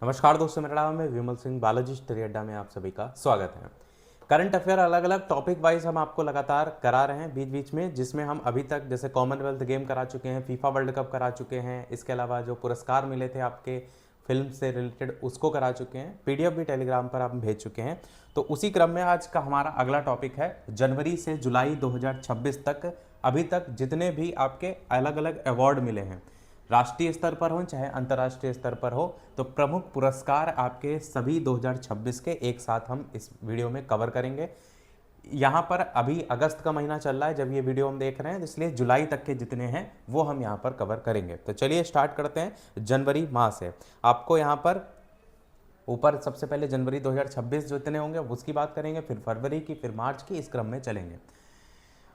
नमस्कार दोस्तों, मेरा नाम है विमल सिंह। बालाजी स्टडी अड्डा में आप सभी का स्वागत है। करंट अफेयर अलग अलग टॉपिक वाइज हम आपको लगातार करा रहे हैं बीच बीच में, जिसमें हम अभी तक जैसे कॉमनवेल्थ गेम करा चुके हैं, फीफा वर्ल्ड कप करा चुके हैं, इसके अलावा जो पुरस्कार मिले थे आपके फिल्म से रिलेटेड उसको करा चुके हैं, पीडीएफ भी टेलीग्राम पर आप भेज चुके हैं। तो उसी क्रम में आज का हमारा अगला टॉपिक है जनवरी से जुलाई 2026 तक अभी तक जितने भी आपके अलग अलग अवार्ड मिले हैं, राष्ट्रीय स्तर पर हो चाहे अंतर्राष्ट्रीय स्तर पर हो, तो प्रमुख पुरस्कार आपके सभी 2026 के एक साथ हम इस वीडियो में कवर करेंगे। यहाँ पर अभी अगस्त का महीना चल रहा है जब ये वीडियो हम देख रहे हैं, इसलिए जुलाई तक के जितने हैं वो हम यहाँ पर कवर करेंगे। तो चलिए स्टार्ट करते हैं जनवरी माह से। आपको यहाँ पर ऊपर सबसे पहले जनवरी 2026 जो इतने होंगे उसकी बात करेंगे, फिर फरवरी की, फिर मार्च की, इस क्रम में चलेंगे।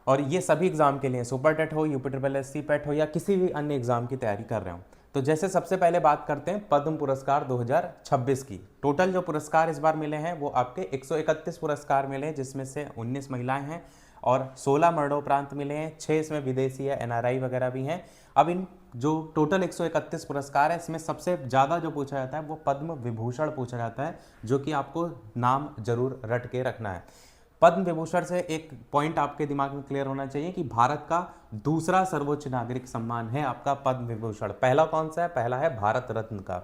और ये सभी एग्जाम के लिए, सुपर टेट हो, यूपी ट्रिपल एस सी पेट हो या किसी भी अन्य एग्जाम की तैयारी कर रहे हो। तो जैसे सबसे पहले बात करते हैं पद्म पुरस्कार 2026 की। टोटल जो पुरस्कार इस बार मिले हैं वो आपके 131 पुरस्कार मिले हैं, जिसमें से 19 महिलाएं हैं और 16 मरणोपरांत मिले हैं। 6 इसमें विदेशी या एनआरआई वगैरह भी हैं। अब इन जो टोटल 131 पुरस्कार है, इसमें सबसे ज़्यादा जो पूछा जाता है वो पद्म विभूषण पूछा जाता है, जो कि आपको नाम जरूर रट के रखना है। पद्म विभूषण से एक पॉइंट आपके दिमाग में क्लियर होना चाहिए कि भारत का दूसरा सर्वोच्च नागरिक सम्मान है आपका पद्म विभूषण। पहला कौन सा है? पहला है भारत रत्न का।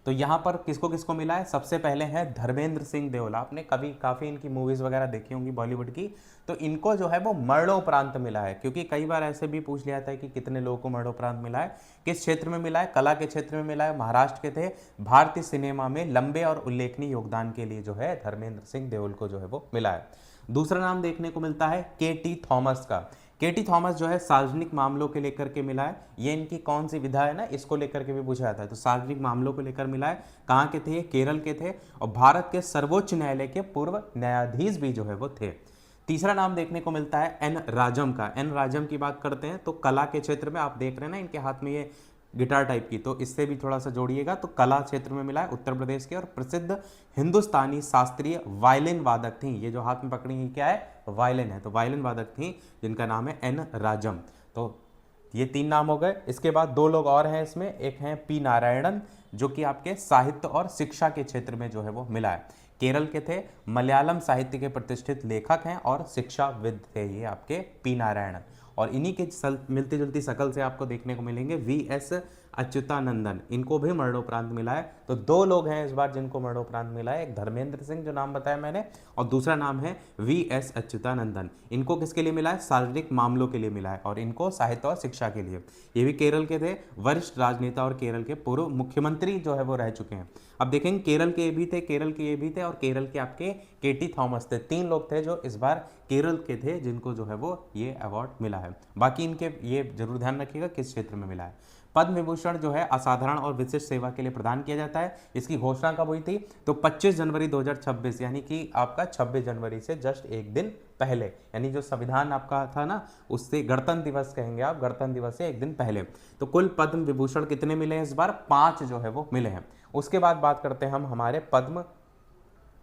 तो यहाँ पर किसको किसको मिला है? सबसे पहले है धर्मेंद्र सिंह देओल। आपने कभी काफ़ी इनकी मूवीज़ वगैरह देखी होंगी बॉलीवुड की, तो इनको जो है वो मरणोपरांत मिला है। क्योंकि कई बार ऐसे भी पूछ लिया था कि कितने लोगों को मरणोपरांत मिला है, किस क्षेत्र में मिला है? कला के क्षेत्र में मिला है, महाराष्ट्र के थे। भारतीय सिनेमा में लंबे और उल्लेखनीय योगदान के लिए जो है धर्मेंद्र सिंह देओल को जो है वो मिला है। दूसरा नाम देखने को मिलता है के टी थॉमस का। के टी थॉमस जो है सार्वजनिक मामलों के लेकर के मिला है। ये इनकी कौन सी विधा है ना, इसको लेकर के भी पूछा जाता है। तो सार्वजनिक मामलों को लेकर मिला है। कहाँ के थे? केरल के थे और भारत के सर्वोच्च न्यायालय के पूर्व न्यायाधीश भी जो है वो थे। तीसरा नाम देखने को मिलता है एन राजम का। एन राजम की बात करते हैं तो कला के क्षेत्र में आप देख रहे हैं ना इनके हाथ में ये गिटार टाइप की, तो इससे भी थोड़ा सा जोड़िएगा। तो कला क्षेत्र में मिला है, उत्तर प्रदेश के, और प्रसिद्ध हिंदुस्तानी शास्त्रीय वायलिन वादक थी। ये जो हाथ में पकड़ी हुई क्या है? वायलिन है। तो वायलिन वादक थी जिनका नाम है एन राजम। तो ये 3 नाम हो गए। इसके बाद 2 लोग और हैं इसमें, एक हैं पी नारायणन, जो कि आपके साहित्य और शिक्षा के क्षेत्र में जो है वो मिला है। केरल के थे, मलयालम साहित्य के प्रतिष्ठित लेखक हैं और शिक्षाविद थे ये आपके पी नारायणन। और इन्हीं के मिलती जुलती शकल से आपको देखने को मिलेंगे वी एस अच्युतानंदन। इनको भी मरणोपरांत मिला है। तो 2 लोग हैं इस बार जिनको मरणोपरांत मिला है, एक धर्मेंद्र सिंह जो नाम बताया मैंने, और दूसरा नाम है वी एस अच्युतानंदन। इनको किसके लिए मिला है? सार्वजनिक मामलों के लिए मिला है, और इनको साहित्य और शिक्षा के लिए। ये भी केरल के थे, वरिष्ठ राजनेता और केरल के पूर्व मुख्यमंत्री जो है वो रह चुके हैं। अब देखेंगे केरल के ये भी थे, केरल के ये भी थे, और केरल के आपके के टी थॉमस थे। 3 लोग थे जो इस बार केरल के थे जिनको जो है वो ये अवार्ड मिला है। बाकी इनके ये जरूर ध्यान रखिएगा किस क्षेत्र में मिला है। पद्म विभूषण जो है असाधारण और विशिष्ट सेवा के लिए प्रदान किया जाता है। इसकी घोषणा कब हुई थी? तो 25 जनवरी 2026, यानी कि आपका 26 जनवरी से जस्ट एक दिन पहले, यानी जो संविधान आपका था ना, उससे गणतंत्र दिवस कहेंगे आप, गणतंत्र दिवस से एक दिन पहले। तो कुल पद्म विभूषण कितने मिले हैं इस बार? 5 जो है वो मिले हैं। उसके बाद बात करते हैं हम हमारे पद्म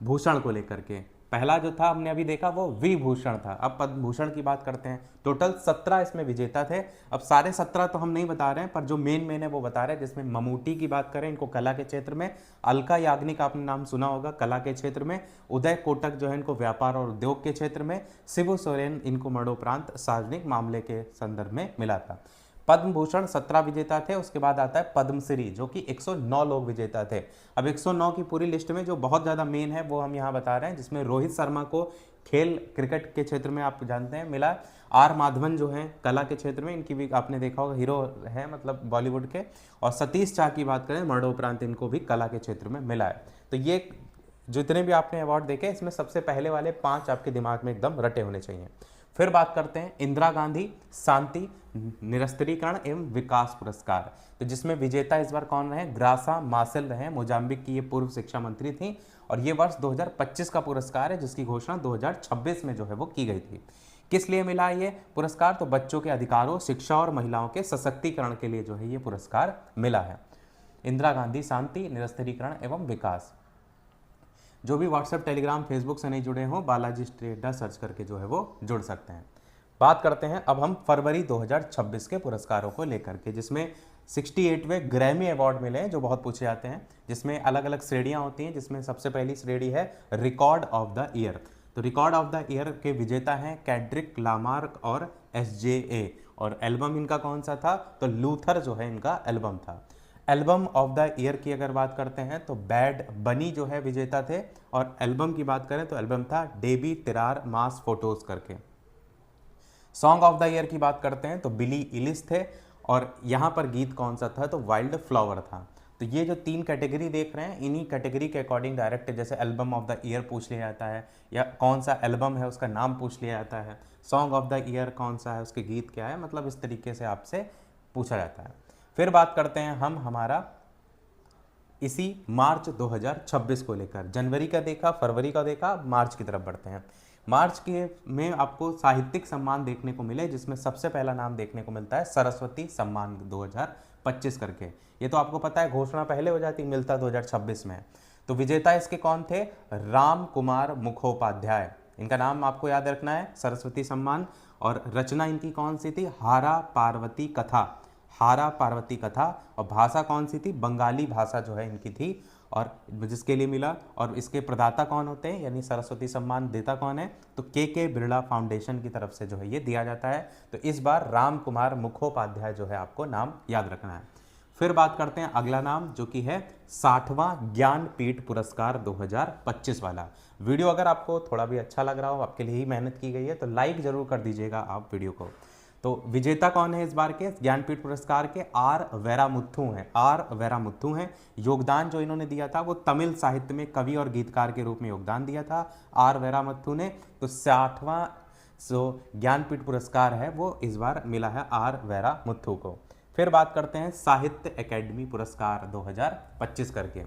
भूषण को लेकर के। पहला जो था हमने अभी देखा वो विभूषण था। अब पद्म भूषण की बात करते हैं। टोटल 17 इसमें विजेता थे। अब सारे 17 तो हम नहीं बता रहे हैं, पर जो मेन है वो बता रहे हैं, जिसमें ममूटी की बात करें, इनको कला के क्षेत्र में, अलका याग्निक आपने नाम सुना होगा कला के क्षेत्र में, उदय कोटक जो है इनको व्यापार और उद्योग के क्षेत्र में, शिबू सोरेन इनको मरणोपरांत सार्वजनिक मामले के संदर्भ में मिला था। पद्म भूषण 17 विजेता थे। उसके बाद आता है पद्मश्री, जो कि 109 लोग विजेता थे। अब 109 की पूरी लिस्ट में जो बहुत ज़्यादा मेन है वो हम यहाँ बता रहे हैं, जिसमें रोहित शर्मा को खेल क्रिकेट के क्षेत्र में आप जानते हैं मिला। आर माधवन जो है कला के क्षेत्र में, इनकी भी आपने देखा होगा, हीरो है मतलब बॉलीवुड के। और सतीश शाह की बात करें मरणोपरांत, इनको भी कला के क्षेत्र में मिला है। तो ये जितने भी आपने अवार्ड देखे, इसमें सबसे पहले वाले 5 आपके दिमाग में एकदम रटे होने चाहिए। फिर बात करते हैं इंदिरा गांधी शांति निरस्त्रीकरण एवं विकास पुरस्कार। तो जिसमें विजेता इस बार कौन रहे? ग्रासा मासेल रहे। मोजाम्बिक की ये पूर्व शिक्षा मंत्री थी, और ये वर्ष 2025 का पुरस्कार है, जिसकी घोषणा 2026 में जो है वो की गई थी। किस लिए मिला ये पुरस्कार? तो बच्चों के अधिकारों, शिक्षा और महिलाओं के सशक्तिकरण के लिए जो है ये पुरस्कार मिला है। इंदिरा गांधी शांति निरस्त्रीकरण एवं विकास। जो भी व्हाट्सएप टेलीग्राम फेसबुक से नहीं जुड़े हों, बालाजी स्टडी अड्डा सर्च करके जो है वो जुड़ सकते हैं। बात करते हैं अब हम फरवरी 2026 के पुरस्कारों को लेकर के, जिसमें 68वें ग्रैमी अवार्ड मिले हैं जो बहुत पूछे जाते हैं, जिसमें अलग अलग श्रेणियां होती हैं, जिसमें सबसे पहली श्रेणी है रिकॉर्ड ऑफ द ईयर। तो रिकॉर्ड ऑफ द ईयर के विजेता हैं कैड्रिक लामार्क और SJA, और एल्बम इनका कौन सा था, तो लूथर जो है इनका एल्बम था। एल्बम ऑफ द ईयर की अगर बात करते हैं तो बैड बनी जो है विजेता थे, और एल्बम की बात करें तो एल्बम था डेबी तिरार मास फोटोज करके। सॉन्ग ऑफ द ईयर की बात करते हैं तो बिली इलिश थे, और यहाँ पर गीत कौन सा था, तो वाइल्ड फ्लावर था। तो ये जो 3 कैटेगरी देख रहे हैं, इन्हीं कैटेगरी के अकॉर्डिंग डायरेक्ट जैसे एल्बम ऑफ द ईयर पूछ लिया जाता है, या कौन सा एल्बम है उसका नाम पूछ लिया जाता है, सॉन्ग ऑफ द ईयर कौन सा है, उसके गीत क्या है, मतलब इस तरीके से आपसे पूछा जाता है। फिर बात करते हैं हम हमारा इसी मार्च 2026 को लेकर। जनवरी का देखा, फरवरी का देखा, मार्च की तरफ बढ़ते हैं। मार्च के में आपको साहित्यिक सम्मान देखने को मिले, जिसमें सबसे पहला नाम देखने को मिलता है सरस्वती सम्मान 2025 करके। ये तो आपको पता है, घोषणा पहले हो जाती, मिलता 2026 में। तो विजेता इसके कौन थे, राम कुमार मुखोपाध्याय, इनका नाम आपको याद रखना है, सरस्वती सम्मान। और रचना इनकी कौन सी थी, हारा पार्वती कथा, हारा पार्वती कथा। और भाषा कौन सी थी, बंगाली भाषा जो है इनकी थी, और जिसके लिए मिला। और इसके प्रदाता कौन होते हैं, यानी सरस्वती सम्मान देता कौन है, तो के बिरला फाउंडेशन की तरफ से जो है ये दिया जाता है। तो इस बार राम कुमार मुखोपाध्याय जो है आपको नाम याद रखना है। फिर बात करते हैं अगला नाम, जो कि है 60वां ज्ञानपीठ पुरस्कार 2025 वाला। वीडियो अगर आपको थोड़ा भी अच्छा लग रहा हो, आपके लिए ही मेहनत की गई है, तो लाइक जरूर कर दीजिएगा आप वीडियो को। तो विजेता कौन है इस बार के ज्ञानपीठ पुरस्कार के, आर वेरामुथु हैं, आर वेरामुथु हैं। योगदान जो इन्होंने दिया था वो तमिल साहित्य में कवि और गीतकार के रूप में योगदान दिया था आर वेरामुथु ने। तो 60वां जो ज्ञानपीठ पुरस्कार है वो इस बार मिला है आर वेरामुथु को। फिर बात करते हैं साहित्य अकेडमी पुरस्कार 2025 करके।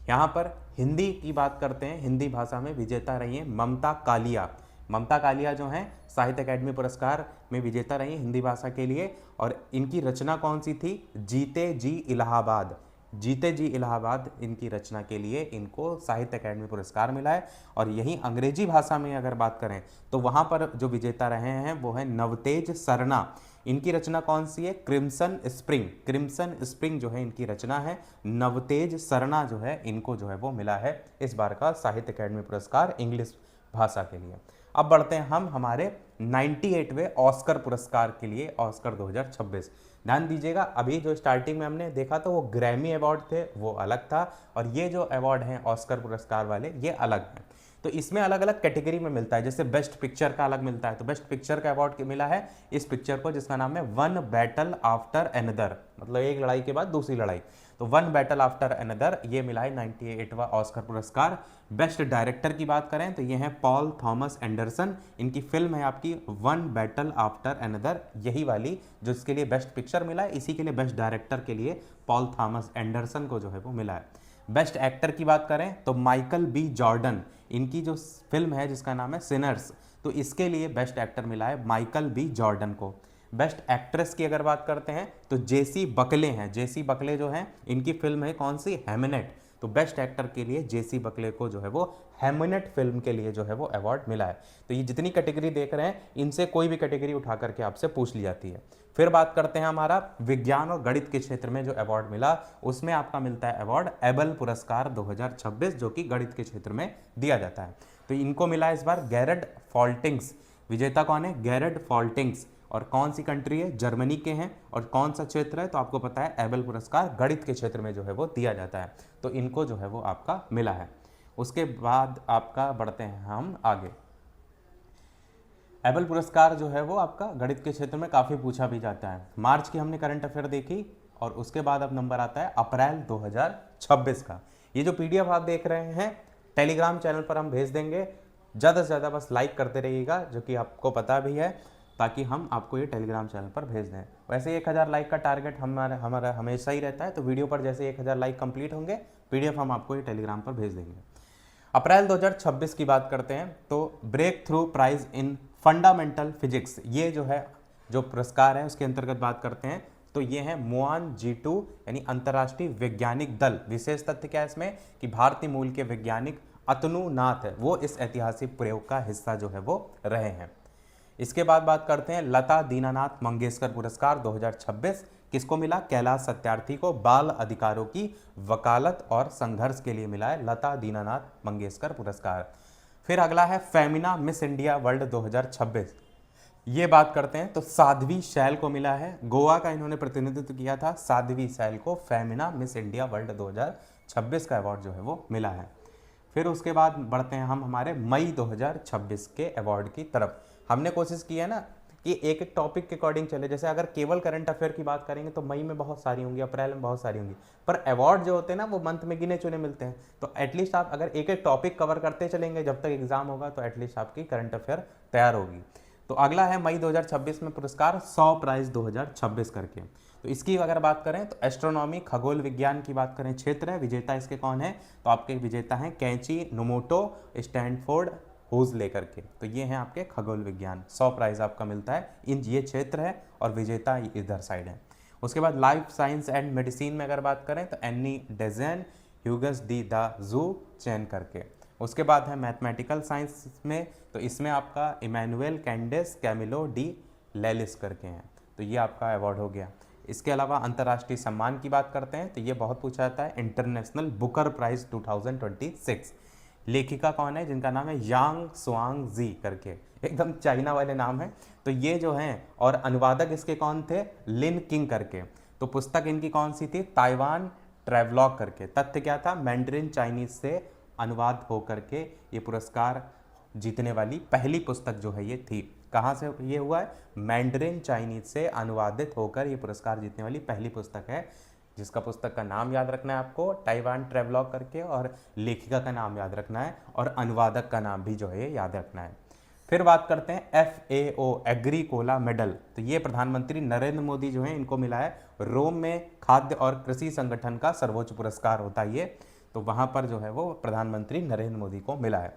यहाँ पर हिंदी की बात करते हैं, हिंदी भाषा में विजेता रही है ममता कालिया। ममता कालिया जो हैं साहित्य अकेडमी पुरस्कार में विजेता रही हिंदी भाषा के लिए, और इनकी रचना कौन सी थी, जीते जी इलाहाबाद, जीते जी इलाहाबाद इनकी रचना के लिए इनको साहित्य अकेडमी पुरस्कार मिला है। और यही अंग्रेजी भाषा में अगर बात करें तो वहाँ पर जो विजेता रहे हैं वो है नवतेज सरना। इनकी रचना कौन सी है, क्रिम्सन स्प्रिंग, क्रिम्सन स्प्रिंग जो है इनकी रचना है। नवतेज सरना जो है इनको जो है वो मिला है इस बार का साहित्य अकेडमी पुरस्कार इंग्लिश भाषा के लिए। अब बढ़ते हैं हम हमारे 98वें ऑस्कर पुरस्कार के लिए, ऑस्कर 2026। ध्यान दीजिएगा, अभी जो स्टार्टिंग में हमने देखा तो वो ग्रैमी अवार्ड थे, वो अलग था, और ये जो अवार्ड हैं ऑस्कर पुरस्कार वाले ये अलग हैं। तो इसमें अलग अलग कैटेगरी में मिलता है, जैसे बेस्ट पिक्चर का अलग मिलता है, तो बेस्ट पिक्चर का अवार्ड मिला है इस पिक्चर को जिसका नाम है वन बैटल आफ्टर अनदर, मतलब एक लड़ाई के बाद दूसरी लड़ाई। तो वन बैटल आफ्टर अनदर ये मिला है 98वां ऑस्कर पुरस्कार। बेस्ट डायरेक्टर की बात करें तो ये हैं पॉल थॉमस एंडरसन, इनकी फिल्म है आपकी वन बैटल आफ्टर अनदर, यही वाली जो इसके लिए बेस्ट पिक्चर मिला है, इसी के लिए बेस्ट डायरेक्टर के लिए पॉल थॉमस एंडरसन को जो है वो मिला है। बेस्ट एक्टर की बात करें तो माइकल बी जॉर्डन, इनकी जो फिल्म है जिसका नाम है सिनर्स, तो इसके लिए बेस्ट एक्टर मिला है माइकल बी जॉर्डन को। बेस्ट एक्ट्रेस की अगर बात करते हैं तो जेसी बकले हैं, जेसी बकले जो हैं इनकी फिल्म है कौन सी, हैमनेट, तो बेस्ट एक्टर के लिए जेसी बकले को जो है वो हैमनेट फिल्म के लिए जो है वो अवार्ड मिला है। तो ये जितनी कैटेगरी देख रहे हैं इनसे कोई भी कैटेगरी उठा करके आपसे पूछ ली जाती है। फिर बात करते हैं हमारा विज्ञान और गणित के क्षेत्र में जो अवार्ड मिला, उसमें आपका मिलता है अवार्ड एबल पुरस्कार 2026, जो कि गणित के क्षेत्र में दिया जाता है। तो इनको मिला इस बार गैरड फॉल्टिंग्स, विजेता कौन है, गैरड फॉल्टिंग्स, और कौन सी कंट्री है, जर्मनी के हैं, और कौन सा क्षेत्र है, तो आपको पता है एबल पुरस्कार गणित के क्षेत्र में जो है वो दिया जाता है, तो इनको जो है वो आपका मिला है। उसके बाद आपका बढ़ते हैं हम आगे। एबल पुरस्कार जो है वो आपका गणित के क्षेत्र में काफ़ी पूछा भी जाता है। मार्च की हमने करंट अफेयर देखी, और उसके बाद अब नंबर आता है अप्रैल 2026 का। ये जो PDF आप देख रहे हैं टेलीग्राम चैनल पर हम भेज देंगे, ज़्यादा से ज़्यादा बस लाइक करते रहिएगा, जो कि आपको पता भी है, ताकि हम आपको ये टेलीग्राम चैनल पर भेज दें। वैसे 1000 लाइक का टारगेट हमारा हमेशा ही रहता है, तो वीडियो पर जैसे 1000 लाइक कंप्लीट होंगे PDF हम आपको ये टेलीग्राम पर भेज देंगे। अप्रैल 2026 की बात करते हैं तो breakthrough prize in fundamental physics, ये जो है जो पुरस्कार है उसके अंतर्गत बात करते हैं, तो ये है मुआन G2 यानी अंतर्राष्ट्रीय वैज्ञानिक दल। विशेष तथ्य क्या है इसमें कि भारतीय मूल के वैज्ञानिक अतनु नाथ है वो इस ऐतिहासिक प्रयोग का हिस्सा जो है वो रहे हैं। इसके बाद बात करते हैं लता दीनानाथ मंगेशकर पुरस्कार 2026, किसको मिला? कैलाश सत्यार्थी को बाल अधिकारों की वकालत और संघर्ष के लिए मिला है लता दीनानाथ मंगेशकर पुरस्कार। फिर अगला है फेमिना मिस इंडिया वर्ल्ड 2026। ये बात करते हैं तो साध्वी शैल को मिला है, गोवा का इन्होंने प्रतिनिधित्व किया था, साध्वी शैल को फेमिना मिस इंडिया वर्ल्ड 2026 का अवार्ड जो है वो मिला है। फिर उसके बाद बढ़ते हैं हम हमारे मई 2026 के अवार्ड की तरफ। हमने कोशिश की है ना कि एक एक टॉपिक के अकॉर्डिंग चले, जैसे अगर केवल करंट अफेयर की बात करेंगे तो मई में बहुत सारी होंगी, अप्रैल में बहुत सारी होंगी, पर अवार्ड जो होते हैं ना वो मंथ में गिने चुने मिलते हैं। तो एटलीस्ट आप अगर एक एक टॉपिक कवर करते चलेंगे जब तक एग्जाम होगा तो एटलीस्ट आपकी करंट अफेयर तैयार होगी। तो अगला है मई 2026 में पुरस्कार 100 प्राइज 2026 करके। तो इसकी अगर बात करें तो एस्ट्रोनॉमी खगोल विज्ञान की बात करें क्षेत्र है, विजेता इसके कौन है? तो आपके विजेता हैं कैंची नोमोटो स्टैनफोर्ड होज लेकर के। तो ये हैं आपके खगोल विज्ञान, 100 प्राइज आपका मिलता है, इन ये क्षेत्र है और विजेता इधर साइड है। उसके बाद लाइफ साइंस एंड मेडिसिन में अगर बात करें तो एनी डेजेन ह्यूगस डी द जू चैन करके। उसके बाद है मैथमेटिकल साइंस में, तो इसमें आपका इमैनुअल कैंडेस कैमिलो डी लेलिस करके हैं। तो ये आपका अवार्ड हो गया। इसके अलावा अंतर्राष्ट्रीय सम्मान की बात करते हैं तो ये बहुत पूछा जाता है, इंटरनेशनल बुकर प्राइज 2026। लेखिका कौन है? जिनका नाम है यांग स्वांग जी करके, एकदम चाइना वाले नाम है। तो ये जो हैं, और अनुवादक इसके कौन थे? लिन किंग करके। तो पुस्तक इनकी कौन सी थी? ताइवान ट्रैवलॉग करके। तथ्य क्या था? मैंड्रिन चाइनीज से अनुवाद होकर के ये पुरस्कार जीतने वाली पहली पुस्तक जो है ये थी। कहाँ से ये हुआ है? मैंड्रिन चाइनीज से अनुवादित होकर ये पुरस्कार जीतने वाली पहली पुस्तक है, जिसका पुस्तक का नाम याद रखना है आपको, ताइवान ट्रैवलॉग करके, और लेखिका का नाम याद रखना है, और अनुवादक का नाम भी जो है याद रखना है। फिर बात करते हैं FAO एग्रीकोला मेडल। तो ये प्रधानमंत्री नरेंद्र मोदी जो है इनको मिला है। रोम में खाद्य और कृषि संगठन का सर्वोच्च पुरस्कार होता है ये, तो वहाँ पर जो है वो प्रधानमंत्री नरेंद्र मोदी को मिला है।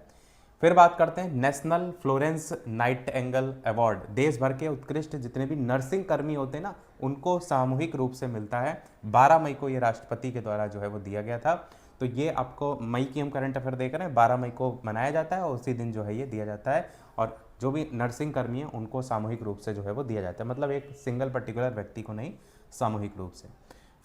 फिर बात करते हैं नेशनल फ्लोरेंस नाइटिंगेल अवार्ड। देश भर के उत्कृष्ट जितने भी नर्सिंग कर्मी होते हैं ना, उनको सामूहिक रूप से मिलता है। 12 मई को ये राष्ट्रपति के द्वारा जो है वो दिया गया था। तो ये आपको मई की हम करंट अफेयर देख रहे हैं, 12 मई को मनाया जाता है और उसी दिन जो है ये दिया जाता है। और जो भी नर्सिंग कर्मी हैं उनको सामूहिक रूप से जो है वो दिया जाता है, मतलब एक सिंगल पर्टिकुलर व्यक्ति को नहीं, सामूहिक रूप से।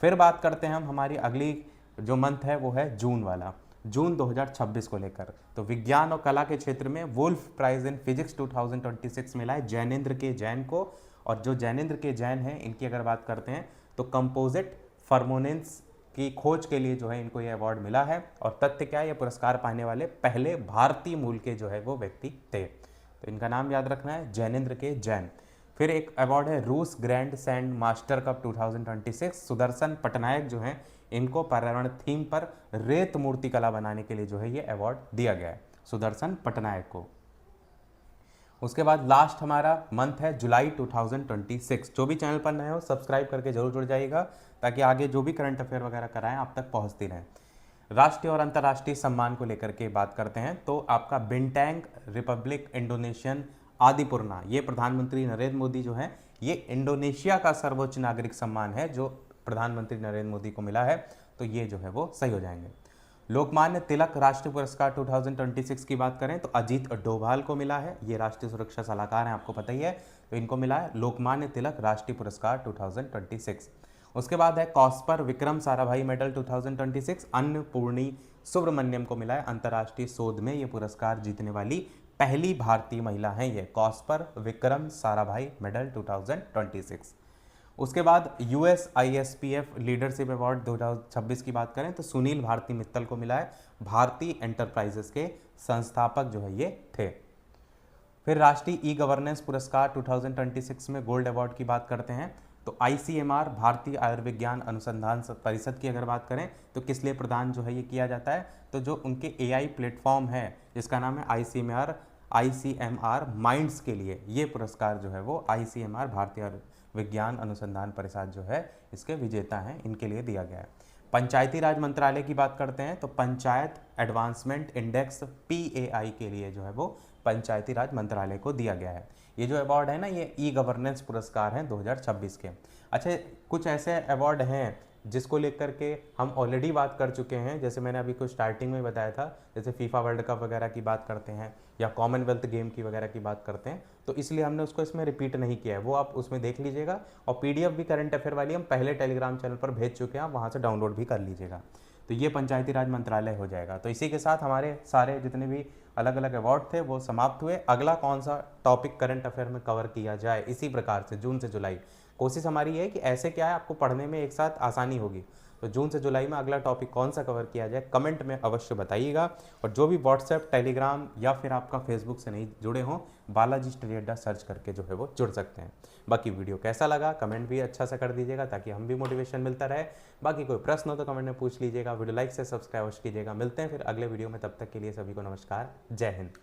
फिर बात करते हैं हम हमारी अगली जो मंथ है वो है जून वाला, जून 2026 को लेकर। तो विज्ञान और कला के क्षेत्र में वुल्फ प्राइज इन फिजिक्स 2026 मिला है जैनेंद्र के जैन को। और जो जैनेंद्र के जैन हैं इनकी अगर बात करते हैं तो कंपोजिट फर्मोनेंस की खोज के लिए जो है इनको ये अवार्ड मिला है। और तथ्य क्या है? ये पुरस्कार पाने वाले पहले भारतीय मूल के जो है वो व्यक्ति थे। तो इनका नाम याद रखना है, जैनेंद्र के जैन। फिर एक अवार्ड है रूस grand sand master cup 2026। Sudarshan Patnaik जो हैं इनको पर्यावरण थीम पर रेत मूर्ति कला बनाने के लिए जो है ये अवार्ड दिया गया है सुदर्शन पटनायक को। उसके बाद लास्ट हमारा मंथ है जुलाई 2026। जो भी चैनल पर नए हो सब्सक्राइब करके जरूर जुड़ जाइएगा, ताकि आगे जो भी करंट अफेयर वगैरह कराएं आप तक पहुंचती रहें। राष्ट्रीय और अंतर्राष्ट्रीय सम्मान को लेकर के बात करते हैं तो आपका बिनटैंग रिपब्लिक इंडोनेशियन आदिपुरना, ये प्रधानमंत्री नरेंद्र मोदी जो है, ये इंडोनेशिया का सर्वोच्च नागरिक सम्मान है जो प्रधानमंत्री नरेंद्र मोदी को मिला है। तो ये जो है वो सही हो जाएंगे। लोकमान्य तिलक राष्ट्रीय पुरस्कार 2026 की बात करें तो अजीत डोभाल को मिला है, ये राष्ट्रीय सुरक्षा सलाहकार हैं, आपको पता ही है। तो इनको मिला है लोकमान्य तिलक राष्ट्रीय पुरस्कार 2026। उसके बाद है कॉस्पर विक्रम साराभाई मेडल 2026, अन्नपूर्णी सुब्रमण्यम को मिला है अंतर्राष्ट्रीय शोध में ये पुरस्कार जीतने वाली पहली भारतीय महिला हैं ये, कॉस्पर विक्रम साराभाई मेडल 2026। उसके बाद USISPF लीडरशिप अवार्ड 2026 की बात करें तो सुनील भारती मित्तल को मिला है, भारतीय एंटरप्राइजेस के संस्थापक जो है ये थे। फिर राष्ट्रीय ई गवर्नेंस पुरस्कार 2026 में गोल्ड अवार्ड की बात करते हैं तो ICMR भारतीय आयुर्विज्ञान अनुसंधान परिषद की अगर बात करें तो किस लिए प्रदान जो है ये किया जाता है, तो जो उनके AI प्लेटफॉर्म है जिसका नाम है ICMR माइंड्स के लिए ये पुरस्कार जो है वो ICMR भारतीय विज्ञान अनुसंधान परिषद जो है इसके विजेता हैं, इनके लिए दिया गया है। पंचायती राज मंत्रालय की बात करते हैं तो पंचायत एडवांसमेंट इंडेक्स PAI के लिए जो है वो पंचायती राज मंत्रालय को दिया गया है। ये जो अवार्ड है ना ये ई गवर्नेंस पुरस्कार हैं 2026 के। अच्छा, कुछ ऐसे अवार्ड हैं जिसको लेकर के हम ऑलरेडी बात कर चुके हैं, जैसे मैंने अभी कुछ स्टार्टिंग में बताया था, जैसे फीफा वर्ल्ड कप वगैरह की बात करते हैं या कॉमनवेल्थ गेम की वगैरह की बात करते हैं, तो इसलिए हमने उसको इसमें रिपीट नहीं किया है, वो आप उसमें देख लीजिएगा। और पीडीएफ भी करंट अफेयर वाली हम पहले टेलीग्राम चैनल पर भेज चुके हैं, आप वहाँ से डाउनलोड भी कर लीजिएगा। तो ये पंचायती राज मंत्रालय हो जाएगा। तो इसी के साथ हमारे सारे जितने भी अलग अलग अवार्ड थे वो समाप्त हुए। अगला कौन सा टॉपिक करंट अफेयर में कवर किया जाए, इसी प्रकार से जून से जुलाई कोशिश हमारी है कि ऐसे क्या है आपको पढ़ने में एक साथ आसानी होगी। तो जून से जुलाई में अगला टॉपिक कौन सा कवर किया जाए कमेंट में अवश्य बताइएगा। और जो भी व्हाट्सएप, टेलीग्राम या फिर आपका फेसबुक से नहीं जुड़े हों, बालाजी स्टडी अड्डा सर्च करके जो है वो जुड़ सकते हैं। बाकी वीडियो कैसा लगा कमेंट भी अच्छा सा कर दीजिएगा ताकि हम भी मोटिवेशन मिलता रहे। बाकी कोई प्रश्न हो तो कमेंट में पूछ लीजिएगा। वीडियो लाइक से सब्सक्राइब कीजिएगा। मिलते हैं फिर अगले वीडियो में, तब तक के लिए सभी को नमस्कार, जय हिंद।